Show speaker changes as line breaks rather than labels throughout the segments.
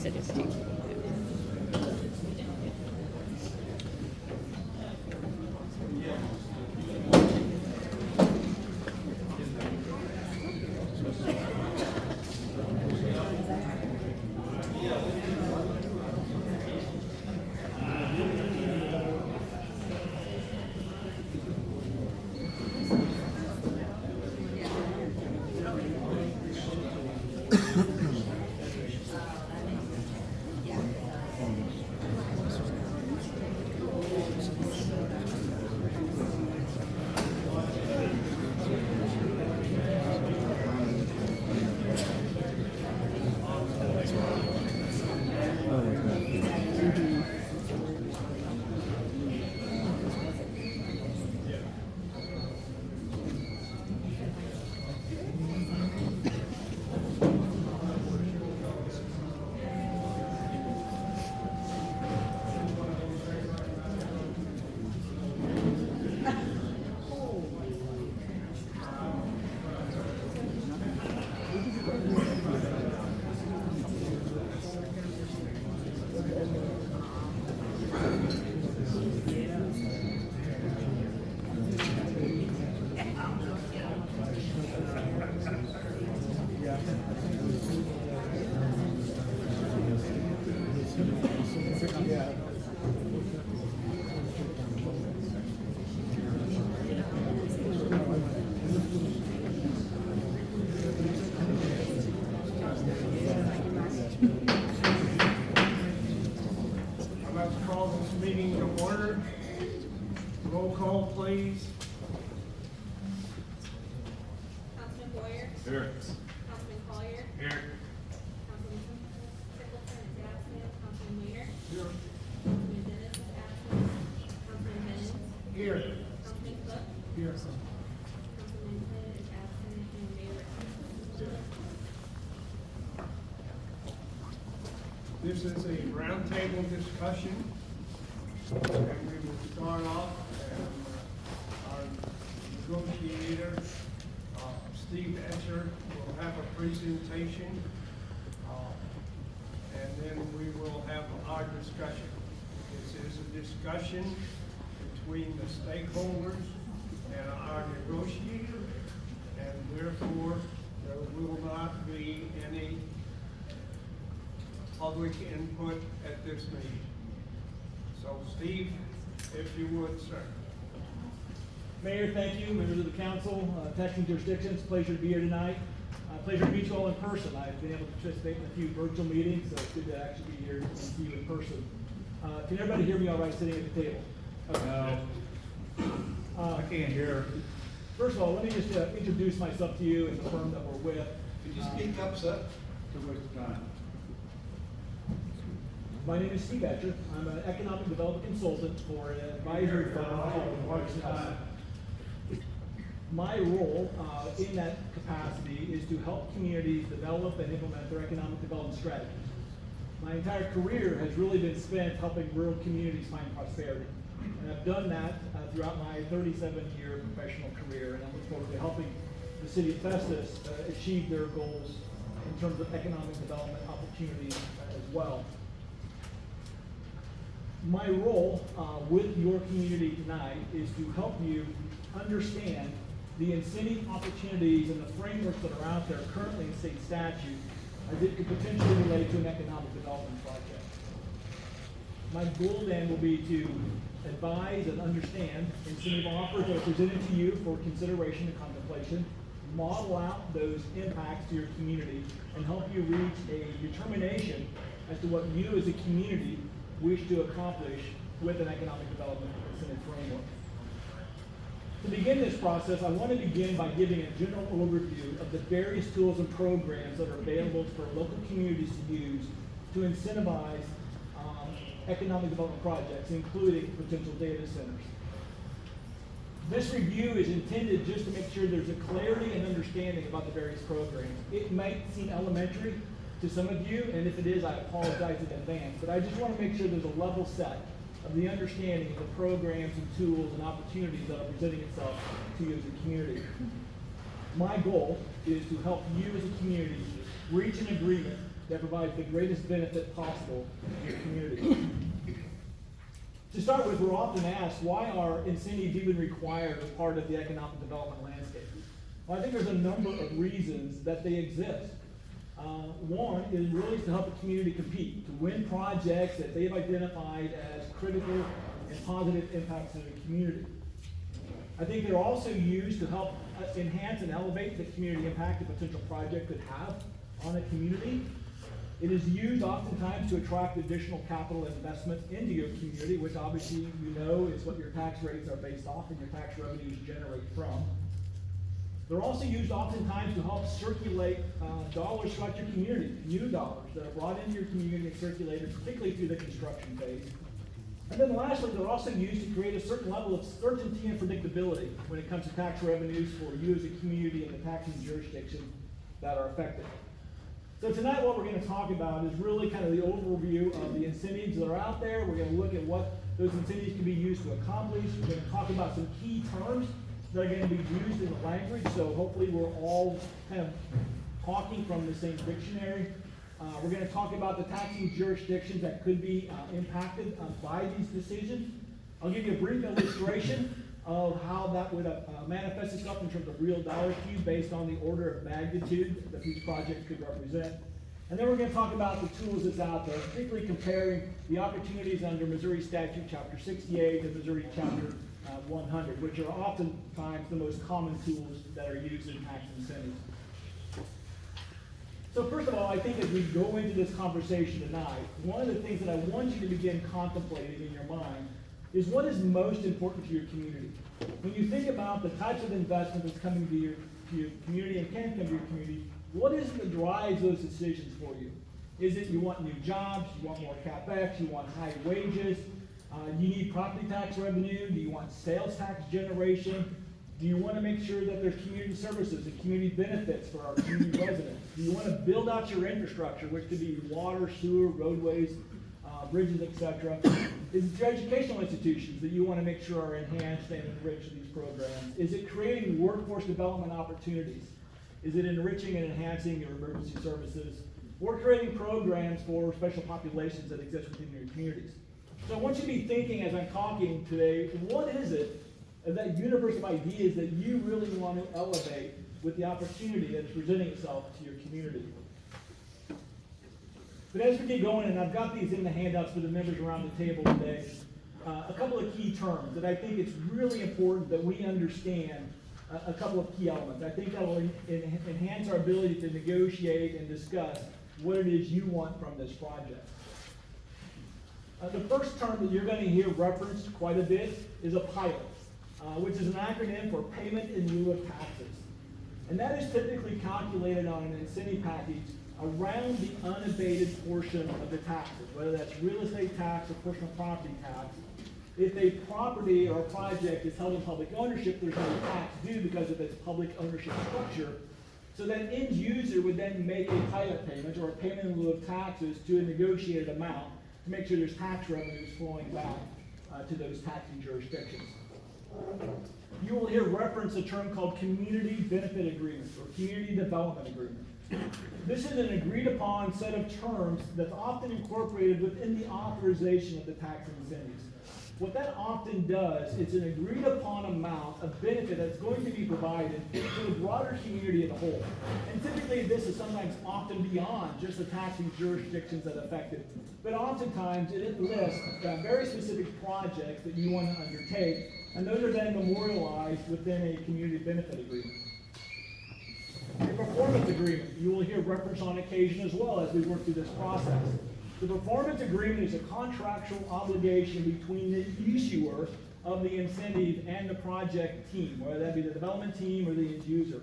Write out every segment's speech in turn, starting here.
Yes, it is too.
I'd like to call this meeting to order. Roll call, please.
Councilman Boyer?
Here.
Councilman Collier?
Here.
Councilman Singleton is absent. Councilman Weiner?
Here.
Councilman Dennis is absent. Councilman Bennett?
Here.
Councilman Cook?
Here.
Councilman Hood is absent. And Mayor Ricks.
This is a roundtable discussion, and we will start off, and our negotiator, Steve Etcher, will have a presentation, and then we will have our discussion. This is a discussion between the stakeholders and our negotiator, and therefore, there will not be any public input at this meeting. So Steve, if you would, sir.
Mayor, thank you. Members of the council, taxing jurisdictions, pleasure to be here tonight. Pleasure to meet you all in person. I've been able to participate in a few virtual meetings, so it's good to actually be here and see you in person. Can everybody hear me all right sitting at the table? Okay.
I can't hear.
First of all, let me just introduce myself to you and the firm that we're with.
Could you speak up, sir? Too much time.
My name is Steve Etcher. I'm an economic development consultant for an advisory firm called Marks. My role in that capacity is to help communities develop and implement their economic development strategies. My entire career has really been spent helping rural communities find prosperity. And I've done that throughout my 37-year professional career, and I look forward to helping the City of Festus achieve their goals in terms of economic development opportunities as well. My role with your community tonight is to help you understand the incentive opportunities and the frameworks that are out there currently in state statute as it could potentially relate to an economic development project. My goal then will be to advise and understand incentive offers that are presented to you for consideration and contemplation, model out those impacts to your community, and help you reach a determination as to what you as a community wish to accomplish with an economic development incentive framework. To begin this process, I want to begin by giving a general overview of the various tools and programs that are available for local communities to use to incentivize economic development projects, including potential data centers. This review is intended just to make sure there's a clarity and understanding about the various programs. It might seem elementary to some of you, and if it is, I apologize in advance, but I just want to make sure there's a level set of the understanding of the programs and tools and opportunities that are presenting itself to you as a community. My goal is to help you as a community reach an agreement that provides the greatest benefit possible to your community. To start with, we're often asked, why are incentives even required as part of the economic development landscape? Well, I think there's a number of reasons that they exist. One is really to help the community compete, to win projects that they've identified as critical and positive impacts to the community. I think they're also used to help enhance and elevate the community impact a potential project could have on a community. It is used oftentimes to attract additional capital investment into your community, which obviously you know is what your tax rates are based off and your tax revenues generate from. They're also used oftentimes to help circulate dollars throughout your community, new dollars that are brought into your community and circulated, particularly through the construction phase. And then lastly, they're also used to create a certain level of certainty and predictability when it comes to tax revenues for you as a community and the taxing jurisdictions that are affected. So tonight what we're going to talk about is really kind of the overview of the incentives that are out there. We're going to look at what those incentives can be used to accomplish. We're going to talk about some key terms that are going to be used in the language, so hopefully we're all kind of talking from the same dictionary. We're going to talk about the taxing jurisdictions that could be impacted by these decisions. I'll give you a brief illustration of how that would manifest itself in terms of real dollars to you based on the order of magnitude that these projects could represent. And then we're going to talk about the tools that's out there, particularly comparing the opportunities under Missouri Statute Chapter 68 to Missouri Chapter 100, which are oftentimes the most common tools that are used in tax incentives. So first of all, I think as we go into this conversation tonight, one of the things that I want you to begin contemplating in your mind is what is most important to your community. When you think about the types of investment that's coming to your community and can come to your community, what is it that drives those decisions for you? Is it you want new jobs, you want more CapEx, you want high wages, you need property tax revenue, do you want sales tax generation? Do you want to make sure that there's community services and community benefits for our community residents? Do you want to build out your infrastructure, which could be water, sewer, roadways, bridges, etc.? Is it your educational institutions that you want to make sure are enhanced and enriched these programs? Is it creating workforce development opportunities? Is it enriching and enhancing your emergency services? Or creating programs for special populations that exist within your communities? So I want you to be thinking as I'm talking today, what is it of that universe of ideas that you really want to elevate with the opportunity that is presenting itself to your community? But as we get going, and I've got these in the handouts for the members around the table today, a couple of key terms that I think it's really important that we understand a couple of key elements. I think that will enhance our ability to negotiate and discuss what it is you want from this project. The first term that you're going to hear referenced quite a bit is a pilot, which is an acronym for payment in lieu of taxes. And that is typically calculated on an incentive package around the unabated portion of the taxes, whether that's real estate tax or personal property tax. If a property or a project is held in public ownership, there's no tax due because of its public ownership structure. So that end user would then make a pilot payment or a payment in lieu of taxes to a negotiated amount to make sure there's tax revenues flowing back to those taxing jurisdictions. You will hear reference a term called community benefit agreement or community development agreement. This is an agreed upon set of terms that's often incorporated within the authorization of the tax incentives. What that often does, it's an agreed upon amount of benefit that's going to be provided to the broader community as a whole. And typically this is sometimes often beyond just the taxing jurisdictions that affect it. But oftentimes it lists very specific projects that you want to undertake, and those are then memorialized within a community benefit agreement. A performance agreement, you will hear reference on occasion as well as we work through this process. The performance agreement is a contractual obligation between the issuer of the incentive and the project team, whether that be the development team or the end user.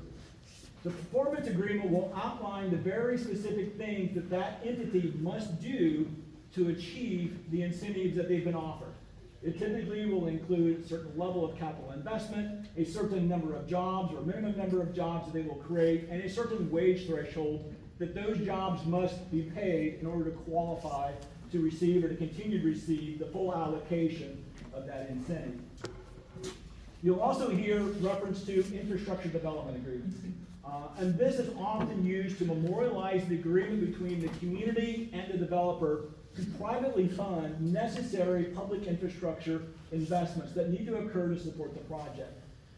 The performance agreement will outline the very specific things that that entity must do to achieve the incentives that they've been offered. It typically will include a certain level of capital investment, a certain number of jobs or minimum number of jobs that they will create, and a certain wage threshold that those jobs must be paid in order to qualify to receive or to continue to receive the full allocation of that incentive. You'll also hear reference to infrastructure development agreements. And this is often used to memorialize the agreement between the community and the developer to privately fund necessary public infrastructure investments that need to occur to support the project.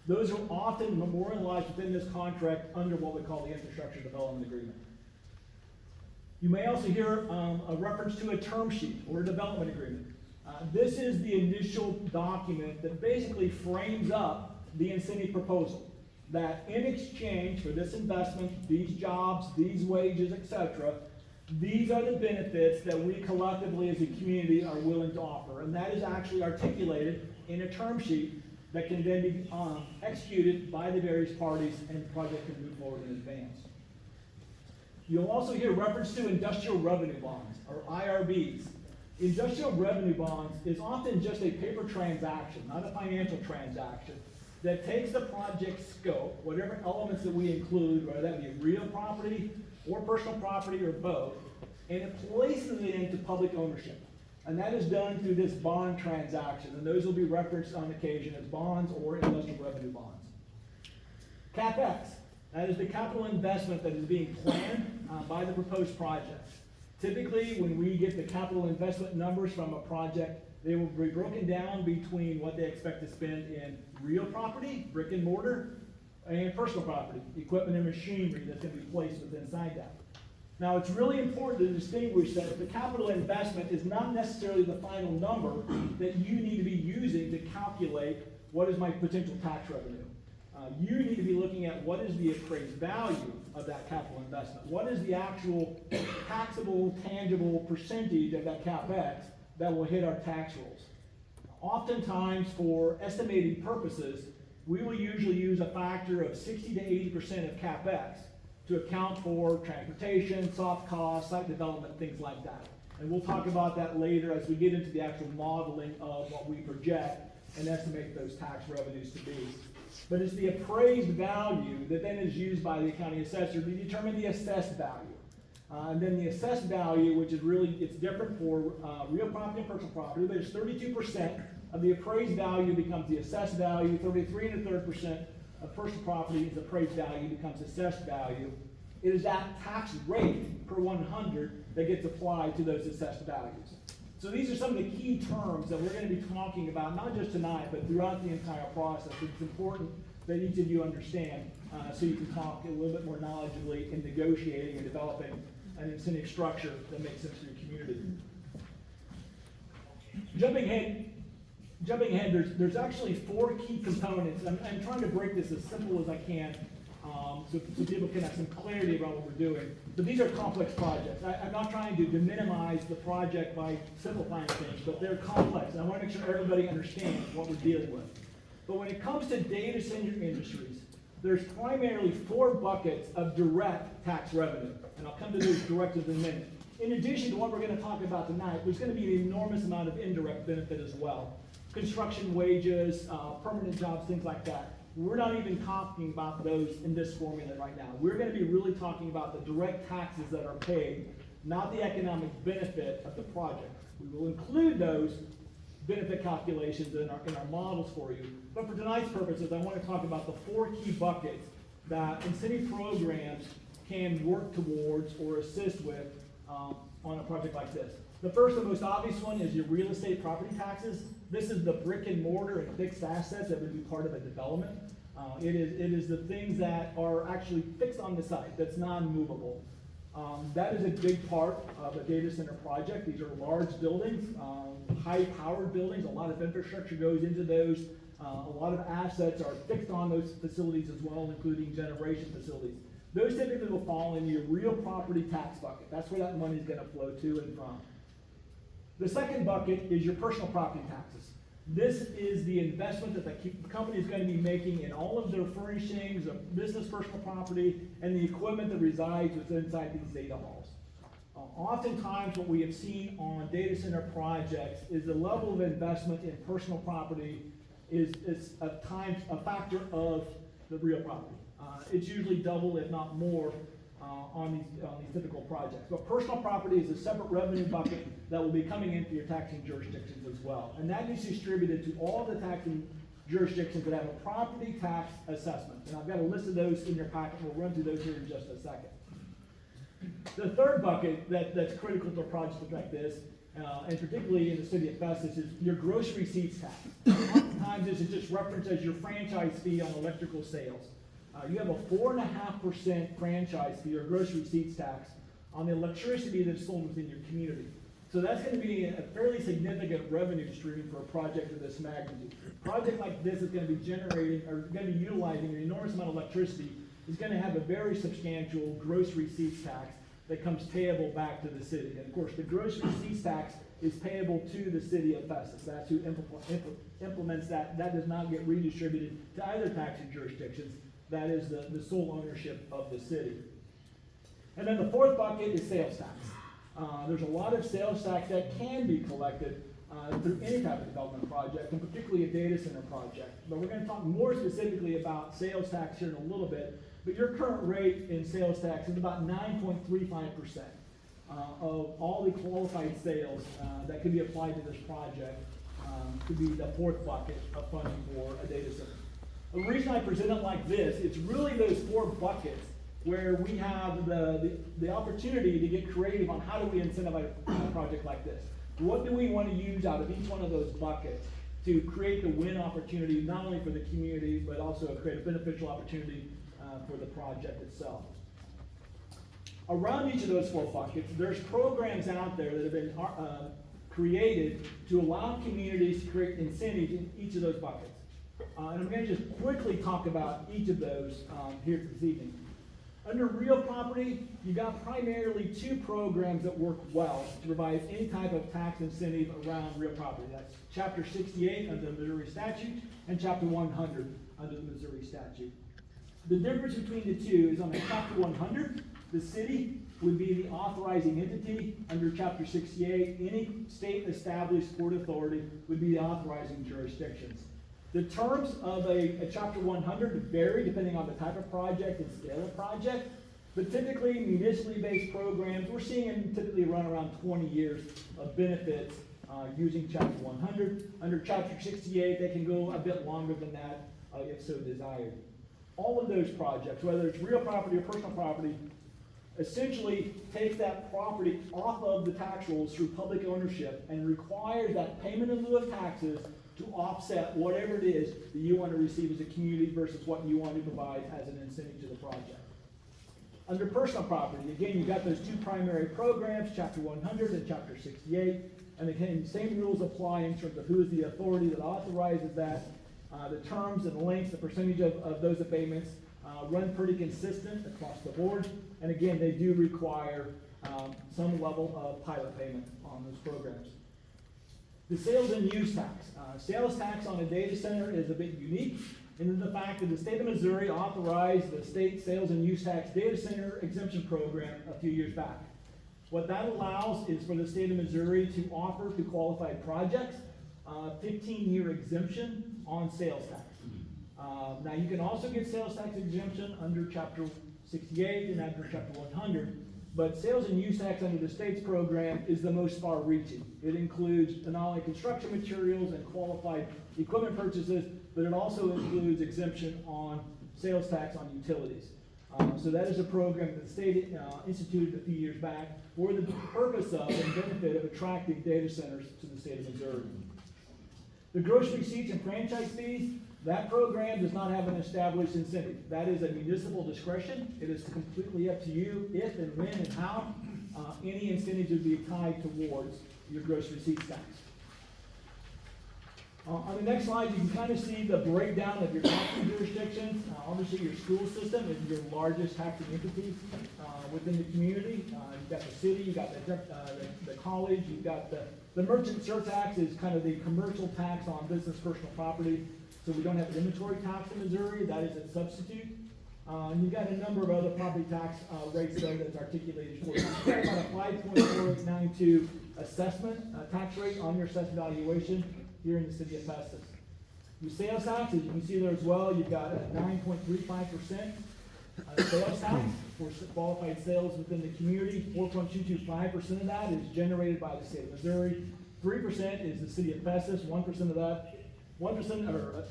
Those are often memorialized within this contract under what we call the infrastructure development agreement. You may also hear a reference to a term sheet or a development agreement. This is the initial document that basically frames up the incentive proposal. That in exchange for this investment, these jobs, these wages, etc., these are the benefits that we collectively as a community are willing to offer. And that is actually articulated in a term sheet that can then be executed by the various parties, and the project can move forward in advance. You'll also hear reference to industrial revenue bonds, or IRBs. Industrial revenue bonds is often just a paper transaction, not a financial transaction, that takes the project scope, whatever elements that we include, whether that be real property or personal property or both, and it places it into public ownership. And that is done through this bond transaction, and those will be referenced on occasion as bonds or industrial revenue bonds. CapEx, that is the capital investment that is being planned by the proposed project. Typically, when we get the capital investment numbers from a project, they will be broken down between what they expect to spend in real property, brick and mortar, and personal property, equipment and machinery that's going to be placed inside that. Now, it's really important to distinguish that the capital investment is not necessarily the final number that you need to be using to calculate what is my potential tax revenue. You need to be looking at what is the appraised value of that capital investment. What is the actual taxable, tangible percentage of that CapEx that will hit our tax rolls. Oftentimes, for estimating purposes, we will usually use a factor of 60 to 80% of CapEx to account for transportation, soft costs, site development, things like that. And we'll talk about that later as we get into the actual modeling of what we project and estimate those tax revenues to be. But it's the appraised value that then is used by the county assessor to determine the assessed value. And then the assessed value, which is really, it's different for real property and personal property, but it's 32% of the appraised value becomes the assessed value, 33 1/3% of personal property is appraised value becomes assessed value. It is that tax rate per 100 that gets applied to those assessed values. So these are some of the key terms that we're going to be talking about, not just tonight, but throughout the entire process. It's important that each of you understand so you can talk a little bit more knowledgeably in negotiating and developing an incentive structure that makes sense for your community. Jumping ahead, there's actually 4 key components. I'm trying to break this as simple as I can so people can have some clarity about what we're doing. But these are complex projects. I'm not trying to minimize the project by simplifying things, but they're complex. And I want to make sure everybody understands what we're dealing with. But when it comes to data center industries, there's primarily 4 buckets of direct tax revenue. And I'll come to those directives in a minute. In addition to what we're going to talk about tonight, there's going to be an enormous amount of indirect benefit as well. Construction wages, permanent jobs, things like that. We're not even talking about those in this formula right now. We're going to be really talking about the direct taxes that are paid, not the economic benefit of the project. We will include those benefit calculations in our models for you. But for tonight's purposes, I want to talk about the 4 key buckets that incentive programs can work towards or assist with on a project like this. The first and most obvious one is your real estate property taxes. This is the brick and mortar and fixed assets that would be part of a development. It is the things that are actually fixed on the site, that's non-movable. That is a big part of a data center project. These are large buildings, high-powered buildings. A lot of infrastructure goes into those. A lot of assets are fixed on those facilities as well, including generation facilities. Those typically will fall into your real property tax bucket. That's where that money is going to flow to and from. The second bucket is your personal property taxes. This is the investment that the company is going to be making in all of their furnishings, of business personal property, and the equipment that resides inside these data halls. Oftentimes, what we have seen on data center projects is the level of investment in personal property is at times a factor of the real property. It's usually double, if not more, on these typical projects. But personal property is a separate revenue bucket that will be coming into your taxing jurisdictions as well. And that is distributed to all the taxing jurisdictions that have a property tax assessment. And I've got a list of those in your packet. We'll run through those here in just a second. The third bucket that's critical to a project like this, and particularly in the city of Festus, is your gross receipts tax. Oftentimes this is just referenced as your franchise fee on electrical sales. You have a 4.5% franchise fee or gross receipts tax on the electricity that's sold within your community. So that's going to be a fairly significant revenue stream for a project of this magnitude. A project like this is going to be generating, or going to be utilizing an enormous amount of electricity, is going to have a very substantial gross receipts tax that comes payable back to the city. And of course, the gross receipts tax is payable to the city of Festus. That's who implements that. That does not get redistributed to other taxing jurisdictions. That is the sole ownership of the city. And then the fourth bucket is sales tax. There's a lot of sales tax that can be collected through any type of development project, and particularly a data center project. But we're going to talk more specifically about sales tax here in a little bit. But your current rate in sales tax is about 9.35% of all the qualified sales that could be applied to this project to be the fourth bucket of funding for a data center. The reason I present it like this, it's really those four buckets where we have the opportunity to get creative on how do we incentivize a project like this. What do we want to use out of each one of those buckets to create the win opportunity, not only for the community, but also create a beneficial opportunity for the project itself. Around each of those four buckets, there's programs out there that have been created to allow communities to create incentives in each of those buckets. And I'm going to just quickly talk about each of those here this evening. Under real property, you've got primarily two programs that work well to provide any type of tax incentive around real property. That's Chapter 68 under the Missouri statute and Chapter 100 under the Missouri statute. The difference between the two is on the Chapter 100, the city would be the authorizing entity. Under Chapter 68, any state established port authority would be the authorizing jurisdictions. The terms of a Chapter 100 vary depending on the type of project and scale of project, but typically municipally based programs, we're seeing them typically run around 20 years of benefits using Chapter 100. Under Chapter 68, they can go a bit longer than that if so desired. All of those projects, whether it's real property or personal property, essentially takes that property off of the tax rolls through public ownership and requires that payment in lieu of taxes to offset whatever it is that you want to receive as a community versus what you want to provide as an incentive to the project. Under personal property, again, you've got those two primary programs, Chapter 100 and Chapter 68, and again, same rules apply in terms of who is the authority that authorizes that. The terms and lengths, the percentage of those abatements run pretty consistent across the board, and again, they do require some level of pilot payment on those programs. The sales and use tax. Sales tax on a data center is a bit unique in the fact that the state of Missouri authorized the state sales and use tax data center exemption program a few years back. What that allows is for the state of Missouri to offer to qualified projects a 15-year exemption on sales tax. Now you can also get sales tax exemption under Chapter 68 and under Chapter 100. But sales and use tax under the state's program is the most far-reaching. It includes not only construction materials and qualified equipment purchases, but it also includes exemption on sales tax on utilities. So that is a program that the state instituted a few years back for the purpose of and benefit of attracting data centers to the state of Missouri. The gross receipts and franchise fees, that program does not have an established incentive. That is a municipal discretion. It is completely up to you if and when and how any incentives would be tied towards your gross receipts tax. On the next slide, you can kind of see the breakdown of your taxing jurisdictions. Obviously, your school system is your largest taxing entity within the community. You've got the city, you've got the college, you've got the merchant surtax is kind of the commercial tax on business personal property. So we don't have an inventory tax in Missouri, that is a substitute. And you've got a number of other property tax rates there that's articulated for you. You've got about a 5.4892 assessment tax rate on your assessed valuation here in the city of Festus. Your sales tax, as you can see there as well, you've got a 9.35% sales tax for qualified sales within the community. 4.225% of that is generated by the state of Missouri. 3% is the city of Festus. 1% of that, 1% or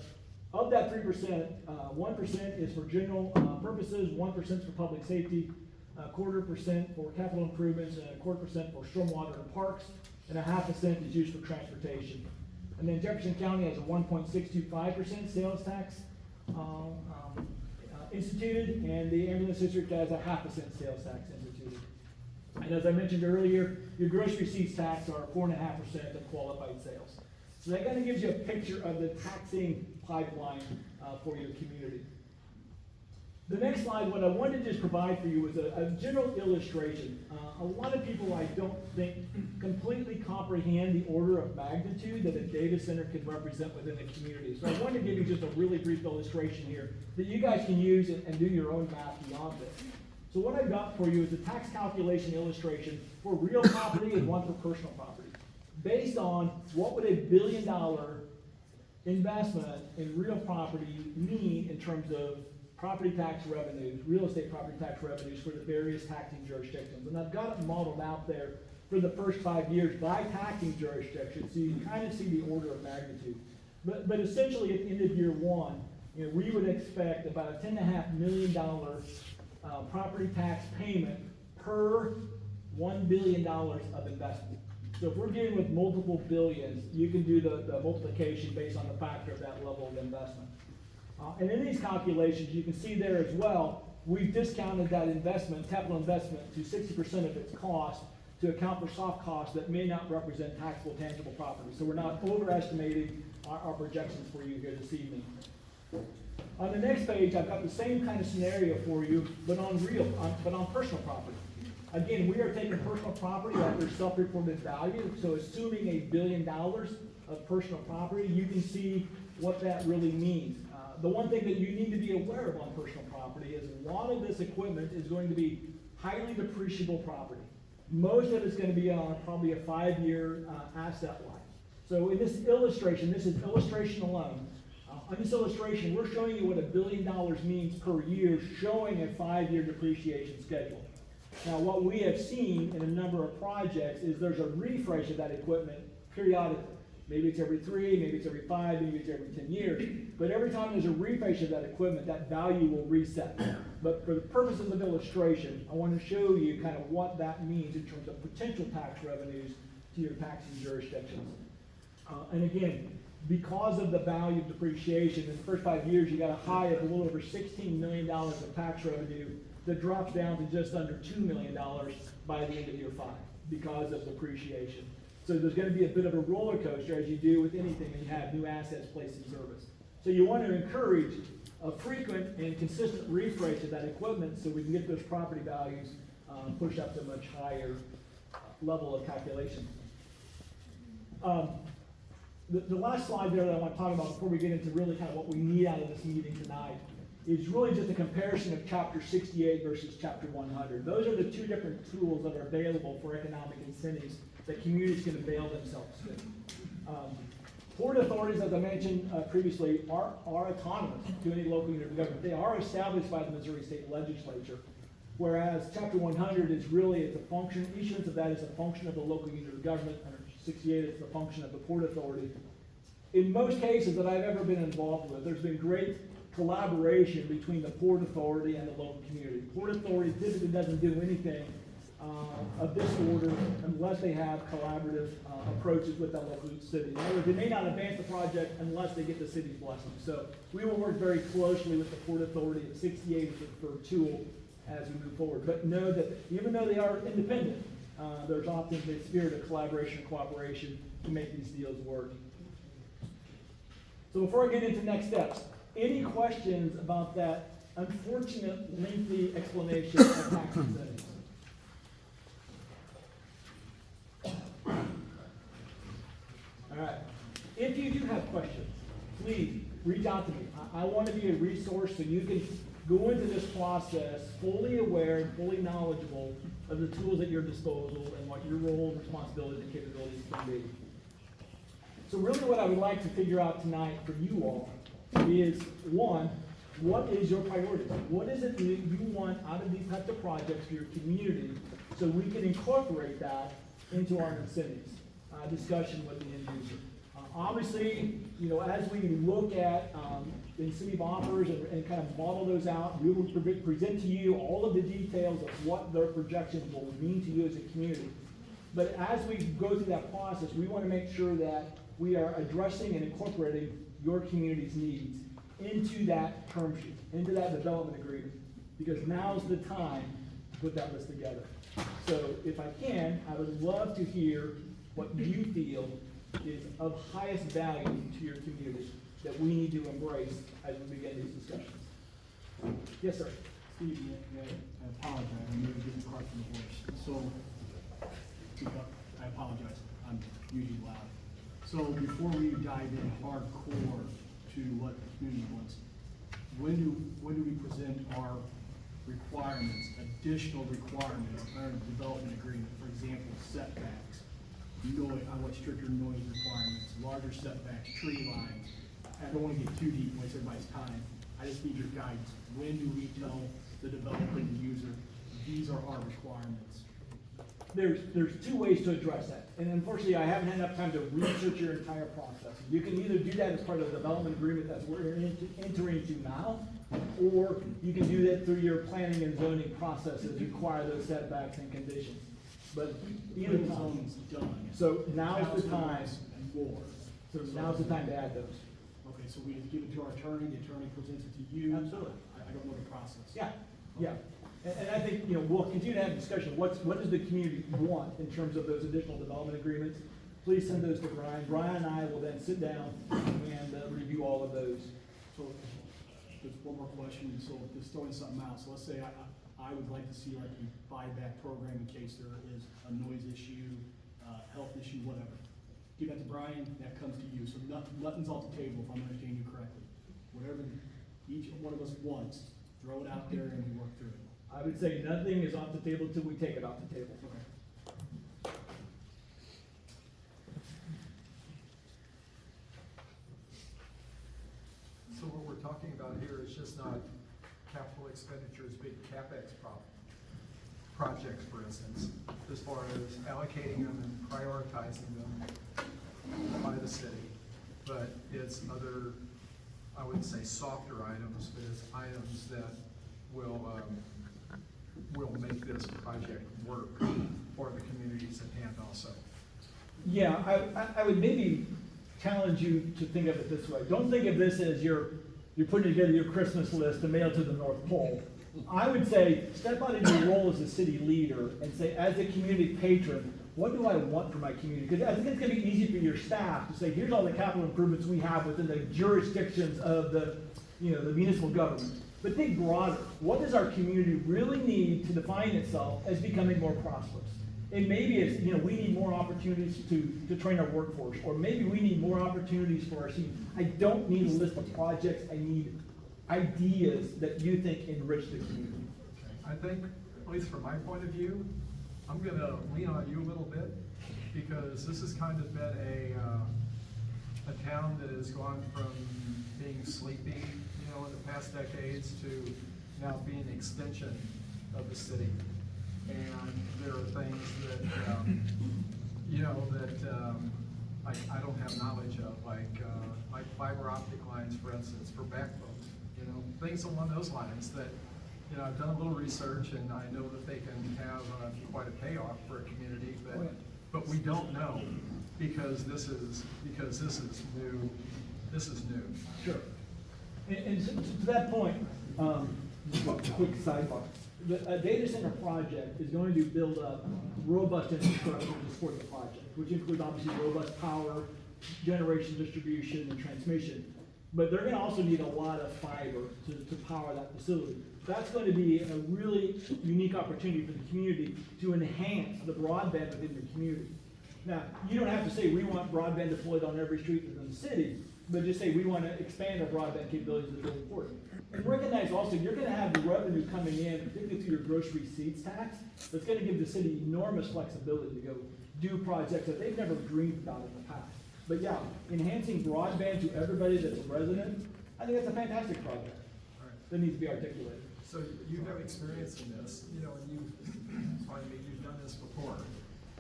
Of that 3%, 1% is for general purposes, 1% is for public safety, 1/4% for capital improvements, and 1/4% for stormwater and parks, and 0.5% is used for transportation. And then Jefferson County has a 1.625% sales tax instituted, and the ambulance district has a 0.5% sales tax instituted. And as I mentioned earlier, your gross receipts tax are 4.5% of qualified sales. So that kind of gives you a picture of the taxing pipeline for your community. The next slide, what I wanted to just provide for you was a general illustration. A lot of people, I don't think, completely comprehend the order of magnitude that a data center could represent within a community. So I wanted to give you just a really brief illustration here that you guys can use and do your own math beyond this. So what I've got for you is a tax calculation illustration for real property and one for personal property. Based on what would $1 billion investment in real property mean in terms of property tax revenues, real estate property tax revenues for the various taxing jurisdictions. And I've got it modeled out there for the first 5 years by taxing jurisdiction, so you can kind of see the order of magnitude. But essentially at the end of year one, we would expect about a $10.5 million property tax payment per $1 billion of investment. So if we're dealing with multiple billions, you can do the multiplication based on the factor of that level of investment. And in these calculations, you can see there as well, we've discounted that investment, capital investment, to 60% of its cost to account for soft costs that may not represent taxable tangible property. So we're not overestimating our projections for you here this evening. On the next page, I've got the same kind of scenario for you, but on personal property. Again, we are taking personal property at their self-reported value. So assuming $1 billion of personal property, you can see what that really means. The one thing that you need to be aware of on personal property is a lot of this equipment is going to be highly depreciable property. Most of it's going to be on probably a 5-year asset life. So in this illustration, this is illustration alone. On this illustration, we're showing you what $1 billion means per year, showing a 5-year depreciation schedule. Now, what we have seen in a number of projects is there's a refresh of that equipment periodically. Maybe it's every 3, maybe it's every 5, maybe it's every 10 years. But every time there's a refresh of that equipment, that value will reset. But for the purposes of illustration, I want to show you kind of what that means in terms of potential tax revenues to your taxing jurisdictions. And again, because of the value of depreciation, in the first 5 years, you got a high of a little over $16 million of tax revenue that drops down to just under $2 million by the end of year 5 because of depreciation. So there's going to be a bit of a roller coaster, as you do with anything when you have new assets placed in service. So you want to encourage a frequent and consistent refresh of that equipment so we can get those property values pushed up to a much higher level of calculation. The last slide there that I want to talk about before we get into really kind of what we need out of this meeting tonight is really just a comparison of Chapter 68 versus Chapter 100. Those are the two different tools that are available for economic incentives that communities can avail themselves to. Port authorities, as I mentioned previously, are autonomous to any local unit of government. They are established by the Missouri State Legislature, whereas Chapter 100 is really, it's a function, issuance of that is a function of the local unit of government. Under 68, it's the function of the Port Authority. In most cases that I've ever been involved with, there's been great collaboration between the Port Authority and the local community. Port Authority typically doesn't do anything of this order unless they have collaborative approaches with that local city. In other words, they may not advance the project unless they get the city's blessing. So we will work very closely with the Port Authority at 68 as a preferred tool as we move forward. But know that even though they are independent, there's often the spirit of collaboration and cooperation to make these deals work. So before I get into next steps, any questions about that unfortunate lengthy explanation of tax incentives? All right. If you do have questions, please reach out to me. I want to be a resource so you can go into this process fully aware and fully knowledgeable of the tools at your disposal and what your role, responsibilities, and capabilities can be. So really what I would like to figure out tonight for you all is, one, what is your priorities? What is it that you want out of these types of projects for your community so we can incorporate that into our incentives discussion with the end user? Obviously, as we look at incentive offers and kind of model those out, we will present to you all of the details of what their projections will mean to you as a community. But as we go through that process, we want to make sure that we are addressing and incorporating your community's needs into that term sheet, into that development agreement, because now's the time to put that list together. So if I can, I would love to hear what you feel is of highest value to your community that we need to embrace as we begin these discussions. Yes, sir.
Steve, I apologize, I'm maybe getting the cart from the horse. So, speak up. I apologize, I'm usually loud. So before we dive in hardcore to what the community wants, when do we present our requirements, additional requirements under the development agreement? For example, setbacks, noise, I want stricter noise requirements, larger setbacks, tree lines. I don't want to get too deep and waste everybody's time. I just need your guidance. When do we tell the developer and the user, these are our requirements?
There's two ways to address that. And unfortunately, I haven't had enough time to research your entire process. You can either do that as part of the development agreement that we're entering into now, or you can do that through your planning and zoning processes, require those setbacks and conditions. But either
Zoning's done.
so now's the time.
More.
So now's the time to add those.
Okay, so we just give it to our attorney, the attorney presents it to you?
Absolutely.
I don't know the process.
Yeah, yeah. And I think, we'll continue to have discussion. What does the community want in terms of those additional development agreements? Please send those to Brian. Brian and I will then sit down and review all of those.
So, just one more question, so just throwing something out, so let's say I would like to see like a buyback program in case there is a noise issue, health issue, whatever. Give that to Brian, that comes to you, so nothing's off the table if I'm understanding you correctly. Whatever each one of us wants, throw it out there and we work through it.
I would say nothing is off the table until we take it off the table.
Okay.
So what we're talking about here is just not capital expenditures, big CapEx projects, for instance, as far as allocating them and prioritizing them by the city. But it's other, I wouldn't say softer items, but it's items that will make this project work for the communities at hand also.
Yeah, I would maybe challenge you to think of it this way. Don't think of this as you're putting together your Christmas list to mail to the North Pole. I would say, step out into your role as a city leader and say, as a community patron, what do I want for my community? Because I think it's going to be easy for your staff to say, here's all the capital improvements we have within the jurisdictions of the municipal government. But think broader. What does our community really need to define itself as becoming more prosperous? And maybe it's, we need more opportunities to train our workforce, or maybe we need more opportunities for our seniors. I don't need a list of projects. I need ideas that you think enrich the community.
I think, at least from my point of view, I'm gonna lean on you a little bit, because this has kind of been a town that has gone from being sleepy, in the past decades to now being an extension of the city. And there are things that, I don't have knowledge of, like fiber optic lines, for instance, for backbones, things along those lines that, I've done a little research and I know that they can have quite a payoff for a community, but we don't know because this is new. This is new.
Sure. And to that point, just a quick sidebar. A data center project is going to build up robust infrastructure to support the project, which includes obviously robust power, generation, distribution, and transmission. But they're going to also need a lot of fiber to power that facility. That's going to be a really unique opportunity for the community to enhance the broadband within your community. Now, you don't have to say we want broadband deployed on every street within the city, but just say we want to expand our broadband capabilities is really important. And recognize also you're going to have the revenue coming in, particularly through your gross receipts tax, that's going to give the city enormous flexibility to go do projects that they've never dreamed about in the past. But yeah, enhancing broadband to everybody that's a resident, I think that's a fantastic project that needs to be articulated.
So you have experience in this, and you've done this before.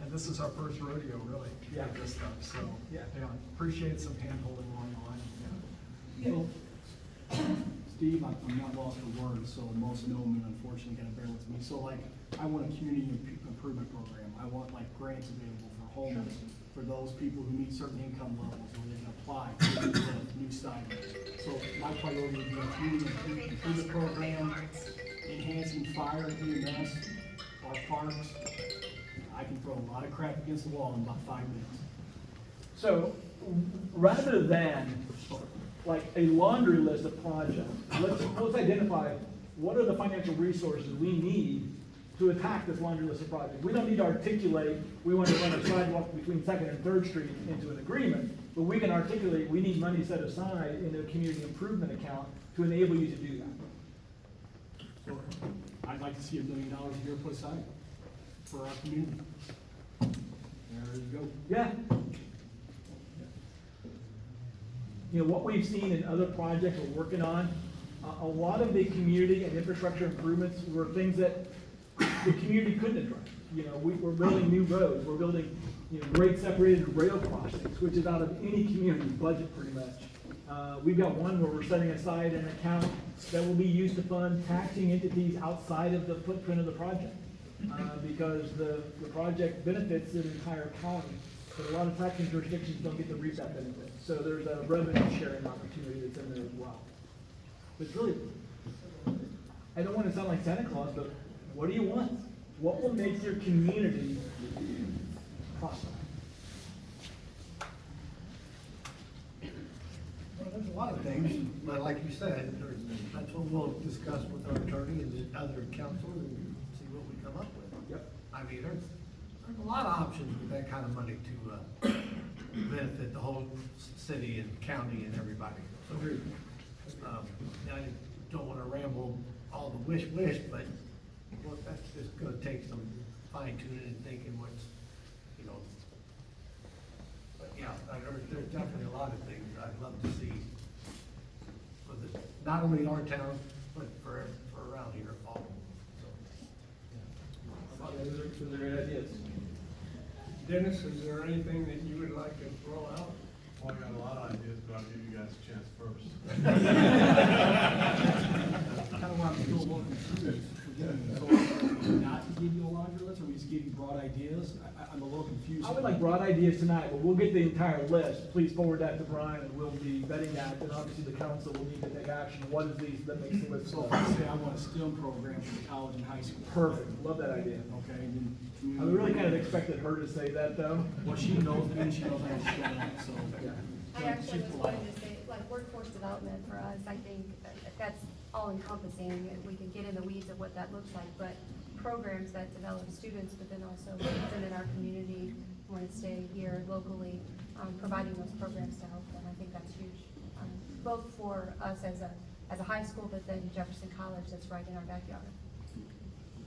And this is our first rodeo, really,
Yeah.
with this stuff, so,
Yeah.
appreciate some handholding along the line,
So, Steve, I'm not lost for words, so most know me, unfortunately, gotta bear with me. So like, I want a community improvement program. I want like grants available for homeless, for those people who meet certain income levels, where they can apply for new lift, new stipends. So my priority would be a community improvement program, enhancing fire, EMS, our parks. I can throw a lot of crap against the wall in about 5 minutes.
So, rather than like a laundry list of projects, let's identify what are the financial resources we need to attack this laundry list of projects. We don't need to articulate, we want to run a sidewalk between Second and Third Street into an agreement, but we can articulate, we need money set aside in a community improvement account to enable you to do that.
So I'd like to see $1 million a year put aside for our community. There you go.
Yeah. You know, what we've seen in other projects we're working on, a lot of the community and infrastructure improvements were things that the community couldn't address. You know, we're building new roads, we're building, you know, grade separated rail crossings, which is out of any community budget pretty much. We've got one where we're setting aside an account that will be used to fund taxing entities outside of the footprint of the project. Because the project benefits an entire county, but a lot of taxing jurisdictions don't get to reap that benefit. So there's a revenue sharing opportunity that's in there as well. But it's really, I don't want to sound like Santa Claus, but what do you want? What will make your community prosper?
Well, there's a lot of things, but like you said, that's what we'll discuss with our attorney and the other counsel and see what we come up with.
Yep.
I mean, there's a lot of options with that kind of money to benefit the whole city and county and everybody. So, I don't wanna ramble all the wish, but well, that's just gonna take some fine tuning and thinking what's, you know. But yeah, there's definitely a lot of things I'd love to see for the, not only our town, but for around here, all of them, so.
Those are great ideas.
Dennis, is there anything that you would like to throw out?
Well, I got a lot of ideas, but I'll give you guys a chance first.
Kind of want to do a little confused, forgive me. So not to give you a laundry list, or we just give you broad ideas? I'm a little confused.
I would like broad ideas tonight, but we'll get the entire list. Please forward that to Brian, and we'll be vetting that, and obviously the council will need to take action. What is these that makes the list?
So if I say I want a STEM program for the college and high school.
Perfect, love that idea.
Okay, and then.
I really kind of expected her to say that, though.
Well, she knows me, and she knows I'm shut up, so.
Yeah.
I actually just wanted to say, like, workforce development for us, I think that's all encompassing. We can get in the weeds of what that looks like, but programs that develop students, but then also within our community, want to stay here locally, providing those programs to help them, I think that's huge. Both for us as a high school, but then Jefferson College that's right in our backyard.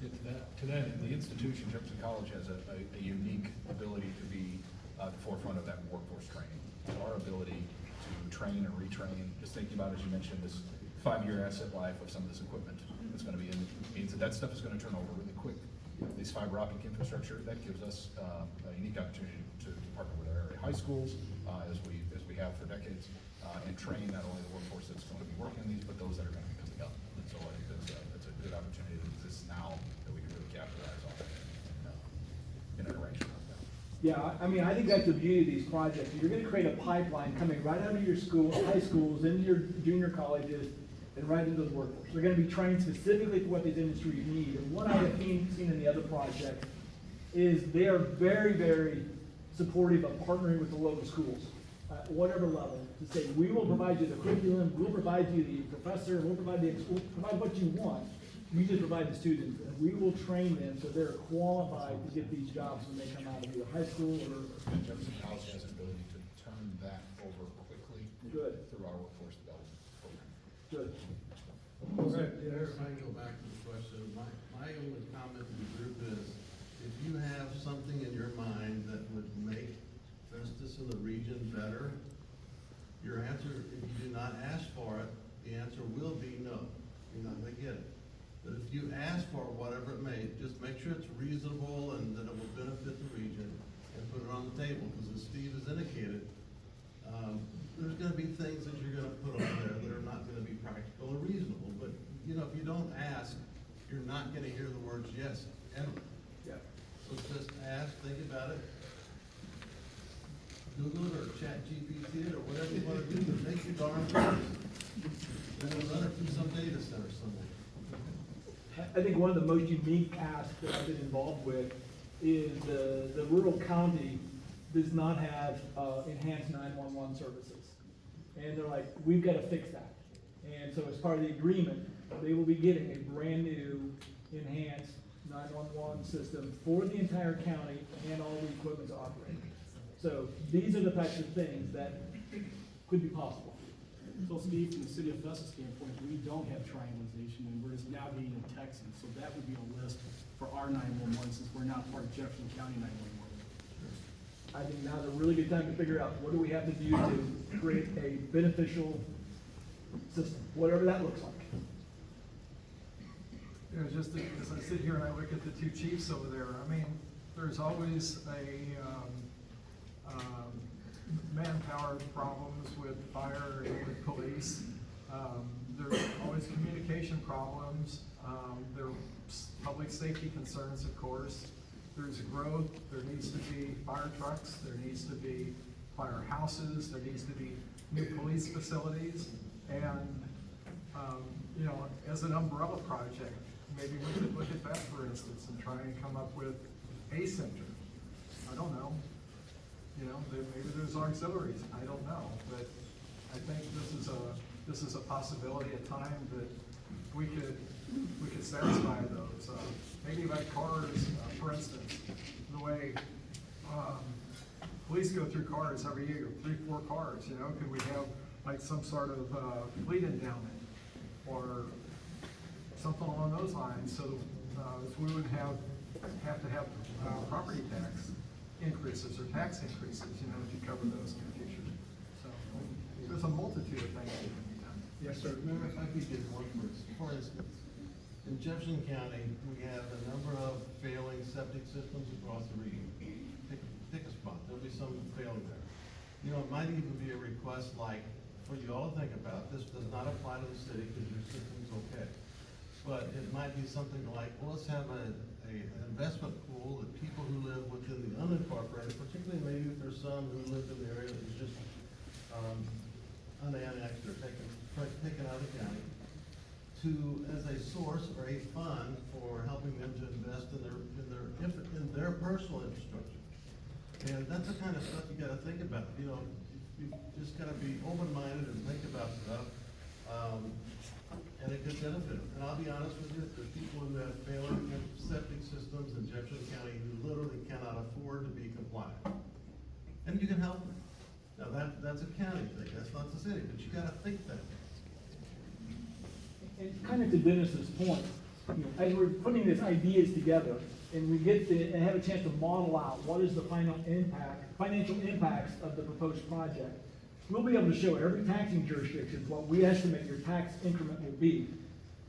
To that, the institution, Jefferson College, has a unique ability to be at the forefront of that workforce training. So our ability to train and retrain, just thinking about, as you mentioned, this 5-year asset life of some of this equipment that's going to be in, means that stuff is going to turn over really quick. These fiber optic infrastructure, that gives us a unique opportunity to partner with our area high schools, as we have for decades, and train not only the workforce that's going to be working on these, but those that are going to be coming up. And so I think that's a good opportunity that exists now that we can really capitalize on in an arrangement like that.
Yeah, I mean, I think that's the beauty of these projects. You're gonna create a pipeline coming right out of your school, high schools, into your junior colleges, and right into the workforce. They're gonna be trained specifically for what these industries need. And what I have seen in the other projects is they are very, very supportive of partnering with the local schools, at whatever level, to say, we will provide you the curriculum, we'll provide you the professor, we'll provide what you want. You just provide the students, and we will train them so they're qualified to get these jobs when they come out of either high school or.
And Jefferson College has an ability to turn that over quickly.
Good.
Through our workforce development program.
Good.
Go ahead,
If
Dennis.
I can go back to the question, my only comment to the group is, if you have something in your mind that would make Festus and the region better, your answer, if you do not ask for it, the answer will be no. You're not gonna get it. But if you ask for whatever it may, just make sure it's reasonable and that it will benefit the region. table, because as Steve has indicated, there's gonna be things that you're gonna put on there that are not gonna be practical or reasonable, but, you know, if you don't ask, you're not gonna hear the words yes, ever.
Yeah.
So just ask, think about it, Google it or chat GPT it or whatever you wanna do, but make your darn best. Then run it through some data center somewhere.
I think one of the most unique asks that I've been involved with is the rural county does not have enhanced 911 services. And they're like, we've got to fix that. And so as part of the agreement, they will be getting a brand new enhanced 911 system for the entire county and all the equipment to operate. So these are the types of things that could be possible.
So Steve, from the City of Festus standpoint, we don't have triangulation, and we're just navigating in Texas, so that would be a list for our 911, since we're not part of Jefferson County 911.
I think now's a really good time to figure out what do we have to do to create a beneficial system, whatever that looks like.
You know, just as I sit here and I look at the two chiefs over there, I mean, there's always manpower problems with fire and with police. There's always communication problems. There are public safety concerns, of course. There's growth. There needs to be fire trucks. There needs to be firehouses. There needs to be new police facilities. And, you know, as an umbrella project, maybe we could look at that, for instance, and try and come up with a center. I don't know. You know, maybe there's auxiliaries. I don't know. But I think this is a possibility, a time that we could satisfy those. Maybe like cars, for instance, the way police go through cars every year, 3-4 cars, you know, could we have like some sort of fleet endowment or something along those lines, so we wouldn't have to have property tax increases or tax increases, you know, to cover those in the future. So there's a multitude of things that can be done.
Yes, sir. Remember, if I could get one for instance, in Jefferson County, we have a number of failing septic systems across the region. Pick a spot, there'll be some failing there. You know, it might even be a request like, for you all to think about, this does not apply to the city because your system's okay. But it might be something like, well, let's have an investment pool that people who live within the unincorporated, particularly maybe if there's some who live in the area that is just unannexed or taken out of the county, to, as a source or a fund for helping them to invest in their personal infrastructure. And that's the kind of stuff you gotta think about, you know, you just gotta be open-minded and think about stuff, and it could benefit them. And I'll be honest with you, there's people who have failing septic systems in Jefferson County who literally cannot afford to be compliant. And you can help them. Now that's a county thing, that's not the city, but you gotta think that.
And kind of to Dennis's point, you know, as we're putting these ideas together and we get to and have a chance to model out what is the financial impacts of the proposed project, we'll be able to show every taxing jurisdiction what we estimate your tax increment will be.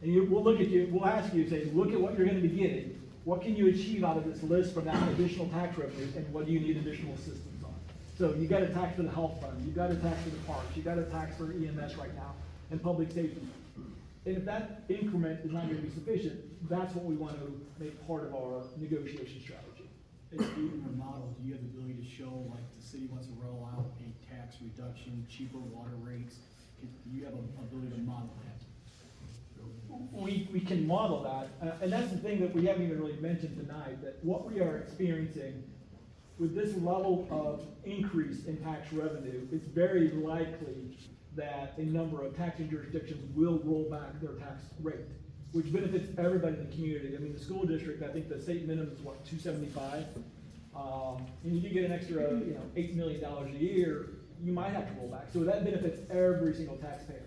And we'll look at you, we'll ask you, say, look at what you're going to be getting. What can you achieve out of this list from that additional tax revenue, and what do you need additional assistance on? So you got a tax for the health fund, you got a tax for the parks, you got a tax for EMS right now, and public safety. And if that increment is not going to be sufficient, that's what we want to make part of our negotiation strategy.
In your model, do you have the ability to show, like, the city wants to roll out a tax reduction, cheaper water rates? Do you have an ability to model that?
We can model that, and that's the thing that we haven't even really mentioned tonight, that what we are experiencing with this level of increase in tax revenue, it's very likely that a number of taxing jurisdictions will roll back their tax rate, which benefits everybody in the community. I mean, the school district, I think the state minimum is what, $275? And you get an extra, you know, $8 million a year, you might have to roll back. So that benefits every single taxpayer.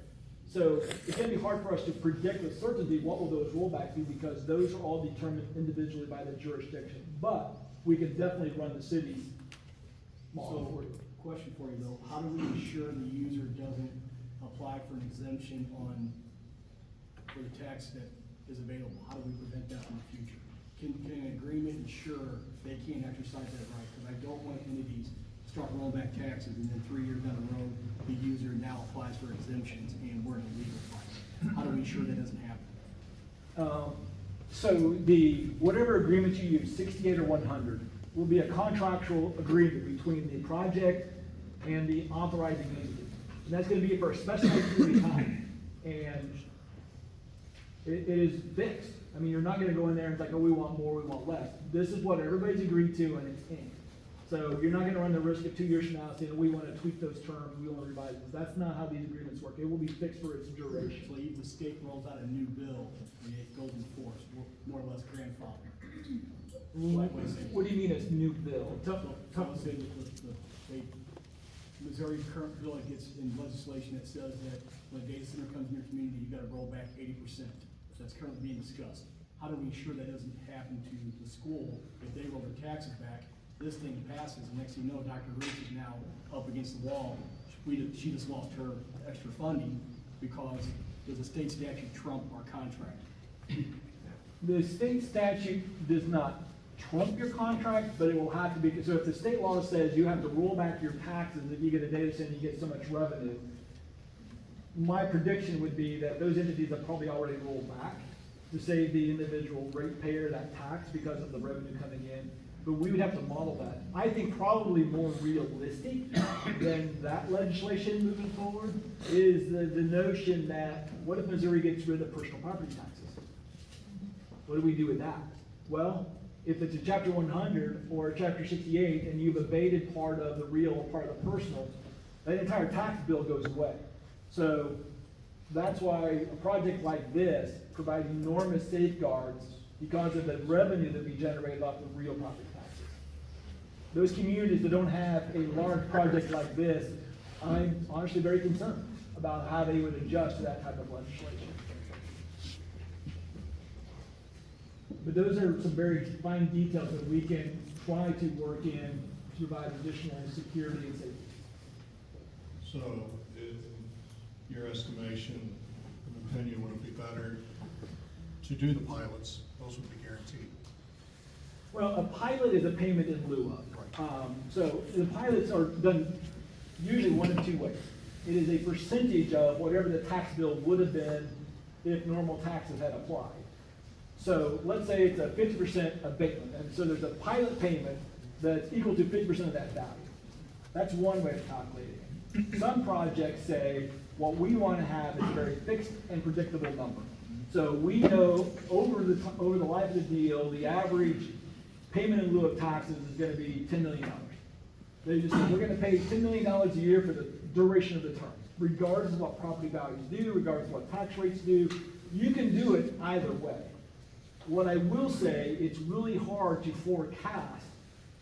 So it's gonna be hard for us to predict with certainty what will those rollbacks be, because those are all determined individually by the jurisdiction. But we can definitely run the city's model for you.
Question for you though, how do we ensure the user doesn't apply for an exemption for the tax that is available? How do we prevent that in the future? Can an agreement ensure they can't exercise that right? Because I don't want entities start rolling back taxes, and then 3 years down the road, the user now applies for exemptions, and we're in a legal fight. How do we ensure that doesn't happen?
So the, whatever agreements you use, 68 or 100, will be a contractual agreement between the project and the authorizing entity. And that's gonna be for a specified period of time. And it is fixed. I mean, you're not gonna go in there and it's like, oh, we want more, we want less. This is what everybody's agreed to and it's in. So you're not gonna run the risk of 2 years from now saying, we wanna tweak those terms, we wanna revise this. That's not how these agreements work. It will be fixed for its duration.
So even the state rolls out a new bill, and it goes in force, more or less grandfathered.
What do you mean it's new bill?
Let's say Missouri current bill, it gets in legislation that says that when a data center comes in your community, you gotta roll back 80%. That's currently being discussed. How do we ensure that doesn't happen to the school if they roll their taxes back? This thing passes, and next thing you know, Dr. Ruth is now up against the wall. She just lost her extra funding because does the state statute trump our contract?
The state statute does not trump your contract, but it will have to be, so if the state law says you have to roll back your taxes if you get a data center, you get so much revenue, my prediction would be that those entities have probably already rolled back to save the individual ratepayer that tax because of the revenue coming in. But we would have to model that. I think probably more realistic than that legislation moving forward is the notion that, what if Missouri gets rid of personal property taxes? What do we do with that? Well, if it's a chapter 100 or a chapter 68 and you've abated part of the real or part of the personal, that entire tax bill goes away. So that's why a project like this provides enormous safeguards because of the revenue that we generate off of real property taxes. Those communities that don't have a large project like this, I'm honestly very concerned about how they would adjust to that type of legislation. But those are some very fine details that we can try to work in to provide additional security and safety.
So, in your estimation, and opinion, would it be better to do the pilots? Those would be guaranteed.
Well, a pilot is a payment in lieu of. So the pilots are done usually one of two ways. It is a percentage of whatever the tax bill would have been if normal taxes had applied. So let's say it's a 50% abatement, and so there's a pilot payment that's equal to 50% of that value. That's one way of calculating it. Some projects say, what we want to have is a very fixed and predictable number. So we know over the life of the deal, the average payment in lieu of taxes is going to be $10 million. They just say, we're going to pay $10 million a year for the duration of the term, regardless of what property values do, regardless of what tax rates do. You can do it either way. What I will say, it's really hard to forecast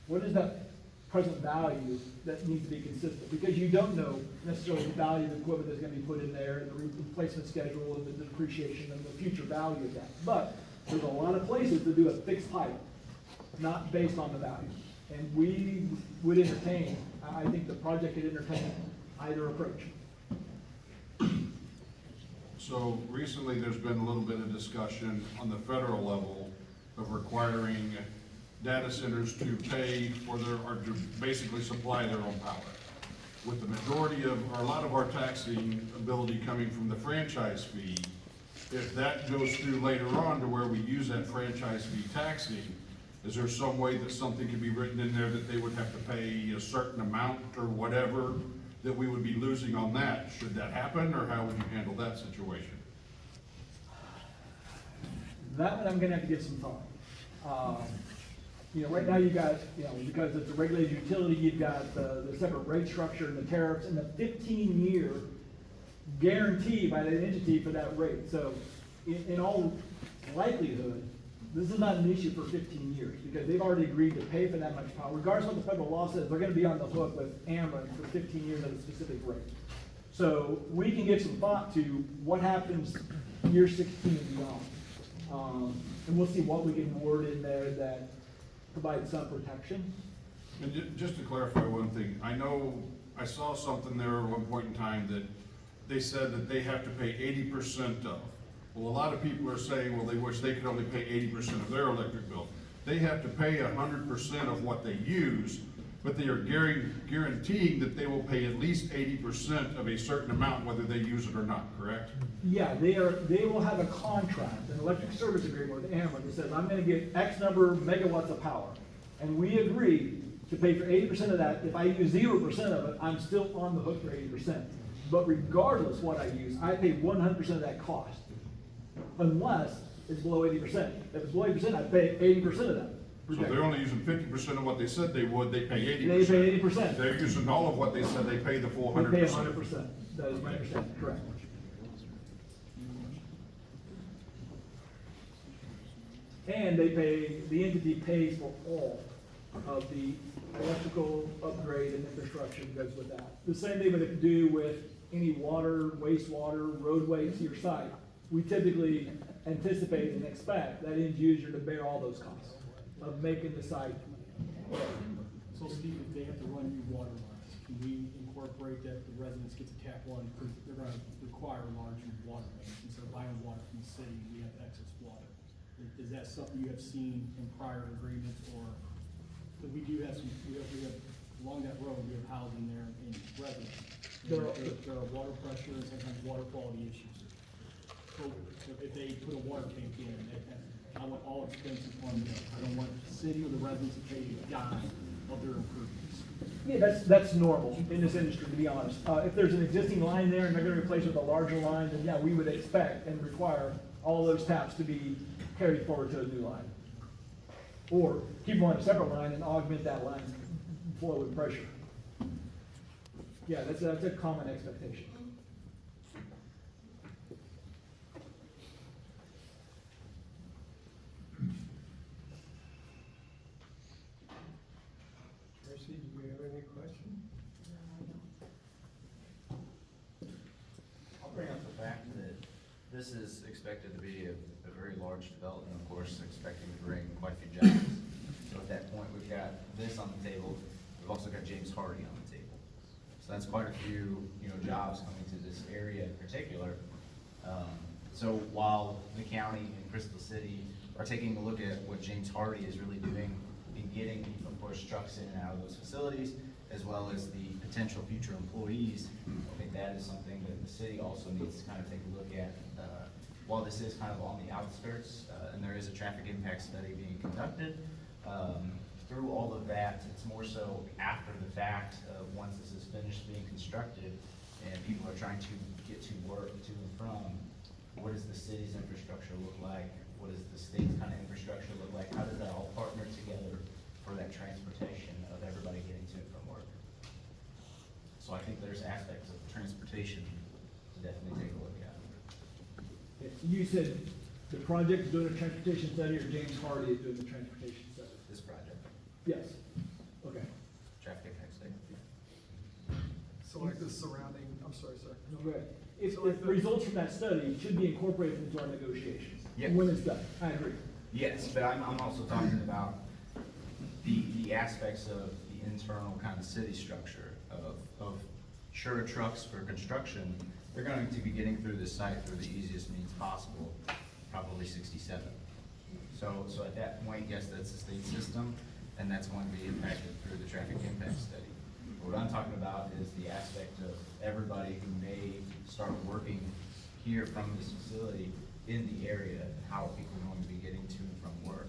what is that present value that needs to be consistent, because you don't know necessarily the value of the equipment that's going to be put in there, and the replacement schedule, and the depreciation, and the future value of that. But there's a lot of places to do a fixed pilot, not based on the value. And we would entertain, I think the project could entertain either approach.
So recently, there's been a little bit of discussion on the federal level of requiring data centers to pay for their, or to basically supply their own power. With the majority of, or a lot of our taxing ability coming from the franchise fee, if that goes through later on to where we use that franchise fee taxing, is there some way that something could be written in there that they would have to pay a certain amount or whatever that we would be losing on that? Should that happen, or how would you handle that situation?
That one I'm gonna have to give some thought. Right now you've got, because it's a regulated utility, you've got the separate rate structure and the tariffs and the 15-year guarantee by that entity for that rate. So in all likelihood, this is not an issue for 15 years because they've already agreed to pay for that much power. Regardless of what the federal law says, they're gonna be on the hook with Ameren for 15 years at a specific rate. So we can give some thought to what happens year 16 and beyond. And we'll see what we can word in there that provides some protection.
And just to clarify one thing, I know I saw something there at one point in time that they said that they have to pay 80% of. Well, a lot of people are saying, well, they wish they could only pay 80% of their electric bill. They have to pay 100% of what they use, but they are guaranteeing that they will pay at least 80% of a certain amount whether they use it or not, correct?
Yeah, they will have a contract, an electric service agreement with Ameren that says, I'm gonna get X number of megawatts of power. And we agree to pay for 80% of that. If I use 0% of it, I'm still on the hook for 80%. But regardless what I use, I pay 100% of that cost, unless it's below 80%. If it's below 80%, I pay 80% of that.
So if they're only using 50% of what they said they would, they pay 80%.
They pay 80%.
If they're using all of what they said, they pay the full
We
100%.
pay 100%. That is my understanding, correct. And the entity pays for all of the electrical upgrade and infrastructure that goes with that. The same thing would do with any water, wastewater, roadway to your site. We typically anticipate and expect that end user to bear all those costs of making the site.
So Steve, if they have to run new water lines, can we incorporate that the residents get to tap one, because they're gonna require large water mains, instead of buying water from the city, we have excess water. Is that something you have seen in prior agreements, or, because we do have some, we have, along that road, we have housing there in residents. There are water pressure and sometimes water quality issues. So if they put a water tank in, I want all expenses on them. I don't want the city or the residents to pay a dime of their improvements.
Yeah, that's normal in this industry, to be honest. If there's an existing line there and they're gonna replace it with a larger line, then yeah, we would expect and require all those taps to be carried forward to a new line. Or keep them on a separate line and augment that line's flow with pressure. Yeah, that's a common expectation.
Mercy, do you have any questions?
I'll bring up the fact that this is expected to be a very large development, of course, expecting to bring quite a few jobs. So at that point, we've got this on the table. We've also got James Hardy on the table. So that's quite a few, jobs coming to this area in particular. So while the county and Crystal City are taking a look at what James Hardy is really doing in getting, of course, trucks in and out of those facilities, as well as the potential future employees, I think that is something that the city also needs to kind of take a look at. While this is kind of on the outskirts, and there is a traffic impact study being conducted, through all of that, it's more so after the fact, once this is finished being constructed, and people are trying to get to work, to and from, what does the city's infrastructure look like? What does the state's kind of infrastructure look like? How does that all partner together for that transportation of everybody getting to and from work? So I think there's aspects of transportation to definitely take a look at.
You said the project is doing a transportation study, or James Hardy is doing the transportation study?
This project,
Yes. Okay.
traffic impact study.
So like the surrounding, I'm sorry, sir.
No, go ahead. If the results from that study should be incorporated into our negotiations.
Yes.
When it's done, I agree.
Yes, but I'm also talking about the aspects of the internal kind of city structure of sure trucks for construction, they're going to be getting through this site through the easiest means possible, probably 67. So at that point, yes, that's the state system, and that's going to be impacted through the traffic impact study. But what I'm talking about is the aspect of everybody who may start working here from this facility in the area, and how are people going to be getting to and from work.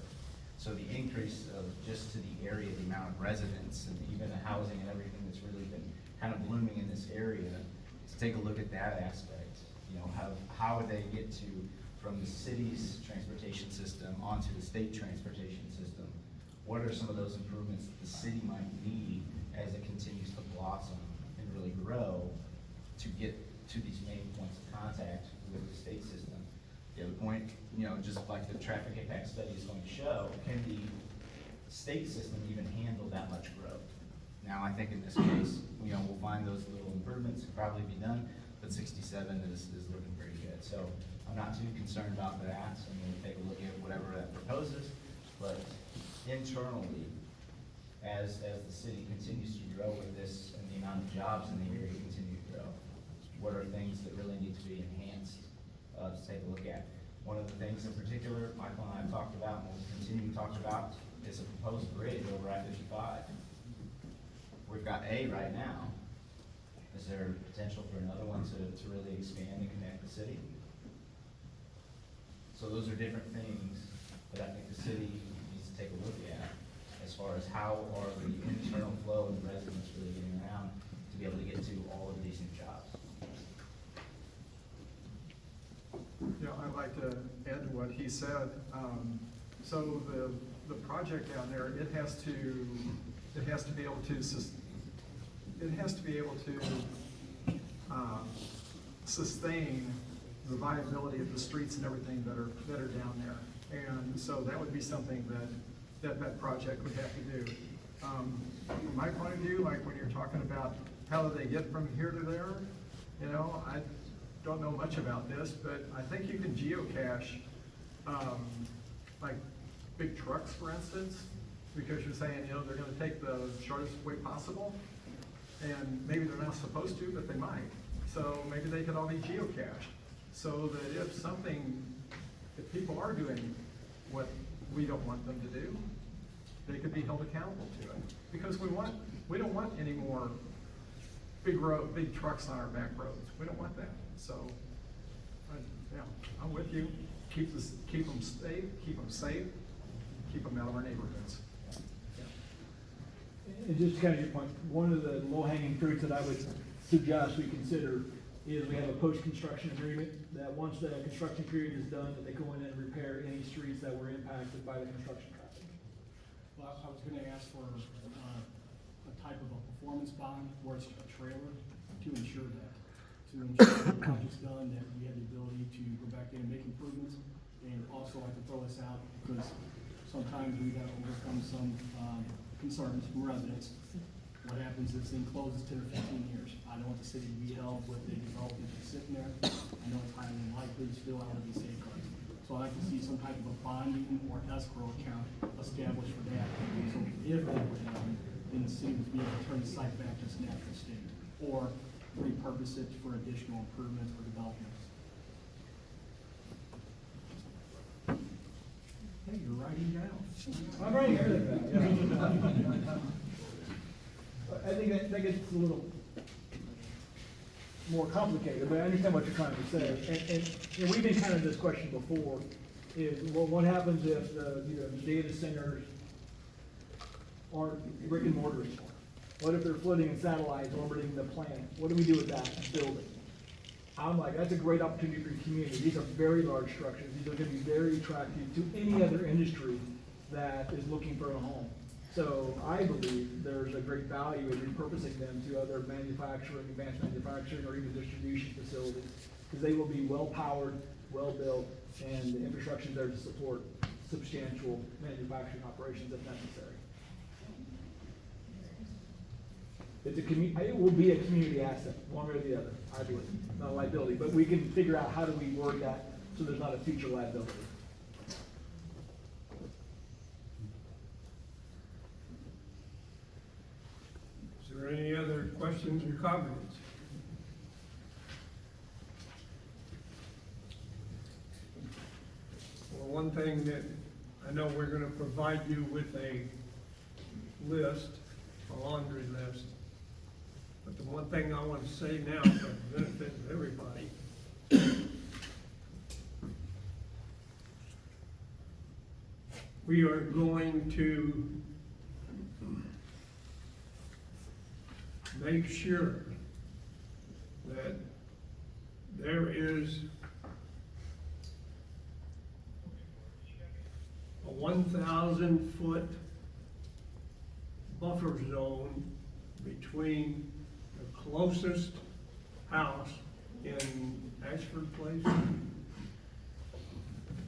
So the increase of just to the area, the amount of residents and even the housing and everything that's really been kind of blooming in this area, to take a look at that aspect. How would they get to from the city's transportation system onto the state transportation system? What are some of those improvements that the city might need as it continues to blossom and really grow to get to these main points of contact with the state system? The other point, just like the traffic impact study is going to show, can the state system even handle that much growth? Now, I think in this case, we'll find those little improvements could probably be done, but 67 is looking pretty good. So I'm not too concerned about that. I'm going to take a look at whatever that proposes, but internally, as the city continues to grow with this and the amount of jobs in the area continue to grow, what are things that really need to be enhanced to take a look at? One of the things in particular Michael and I have talked about and will continue to talk about is a proposed bridge over I-55. we've got A right now. Is there potential for another one to really expand and connect the city? So those are different things that I think the city needs to take a look at as far as how are the internal flow and the residents really getting around to be able to get to all of these new jobs.
Yeah, I'd like to add to what he said. So the project down there, it has to be able to sustain the viability of the streets and everything that are down there. And so that would be something that project would have to do. From my point of view, like when you're talking about how do they get from here to there, you know, I don't know much about this, but I think you can geocache, like big trucks, for instance, because you're saying, you know, they're gonna take the shortest way possible, and maybe they're not supposed to, but they might. So maybe they could all be geocached, so that if people are doing what we don't want them to do, they could be held accountable to it. Because we don't want any more big trucks on our back roads. We don't want that. So, yeah, I'm with you. Keep them safe, keep them out of our neighborhoods.
And just kind of your point, one of the low-hanging fruits that I would suggest we consider is we have a post-construction agreement that once the construction period is done, that they go in and repair any streets that were impacted by the construction traffic.
Well, I was gonna ask for, a type of a performance bond where it's a trailer to ensure that. To ensure that the project's done, that we have the ability to go back in and make improvements. And also I can throw this out because sometimes we gotta overcome some, concerns from residents. What happens if this thing closes 10 or 15 years? I don't want the city to be held with a development that's sitting there. I know it's highly unlikely, still out of these safeguards. So I'd like to see some type of a bonding or escrow account established for that. So if that were to happen, then the city would be able to turn the site back to its natural state or repurpose it for additional improvements or developments. Hey, you're writing down.
I'm writing everything down, yeah. I think that gets a little more complicated, but I understand what you're trying to say. And you know, we've been kind of this question before, is, well, what happens if the data centers aren't brick and mortar anymore? What if they're floating in satellites orbiting the planet? What do we do with that building? I'm like, that's a great opportunity for the community. These are very large structures. These are gonna be very attractive to any other industry that is looking for a home. So I believe there's a great value in repurposing them to other manufacturing, advanced manufacturing, or even distribution facilities, because they will be well-powered, well-built, and the infrastructure is there to support substantial manufacturing operations if necessary. It will be a community asset, one way or the other, I believe, not a liability, but we can figure out how do we word that so there's not a future liability.
Is there any other questions or comments? Well, one thing that I know we're gonna provide you with a list, a laundry list. But the one thing I want to say now for the benefit of everybody, we are going to make sure that there is a 1,000-foot buffer zone between the closest house in Ashford Place,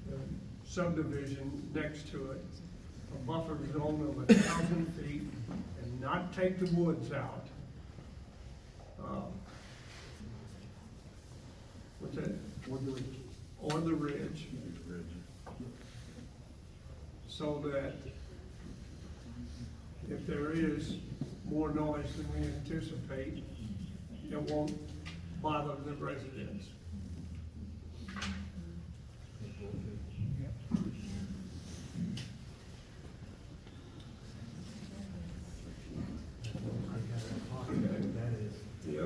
the subdivision next to it, a buffer zone of 1,000 feet, and not take the woods out. What's that?
Or the ridge.
Or the ridge. So that if there is more noise than we anticipate, it won't bother the residents.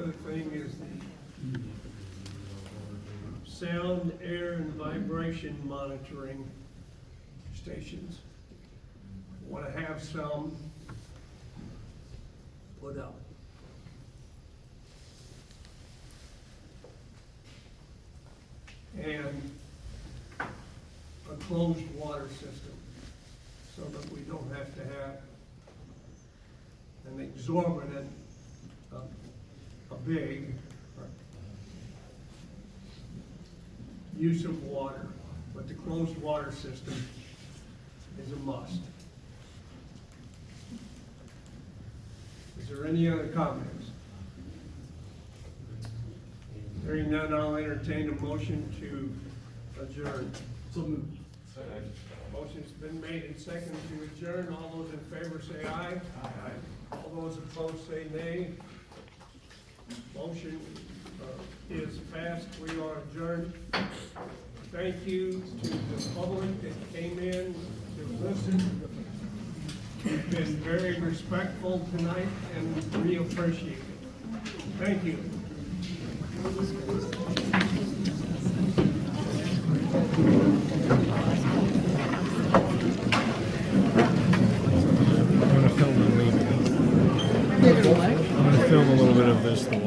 other thing is the sound, air, and vibration monitoring stations. Want to have some put up. And a closed water system, so that we don't have to have an exorbitant, a big use of water, but the closed water system is a must. Is there any other comments? Hearing none, I'll entertain a motion to adjourn.
So moved.
Motion's been made and seconded to adjourn. All those in favor say aye. Aye. All those opposed say nay. Motion is passed. We are adjourned. Thank you to the public that came in to listen. You've been very respectful tonight, and we appreciate it. Thank you.
I'm going to film a little bit of this.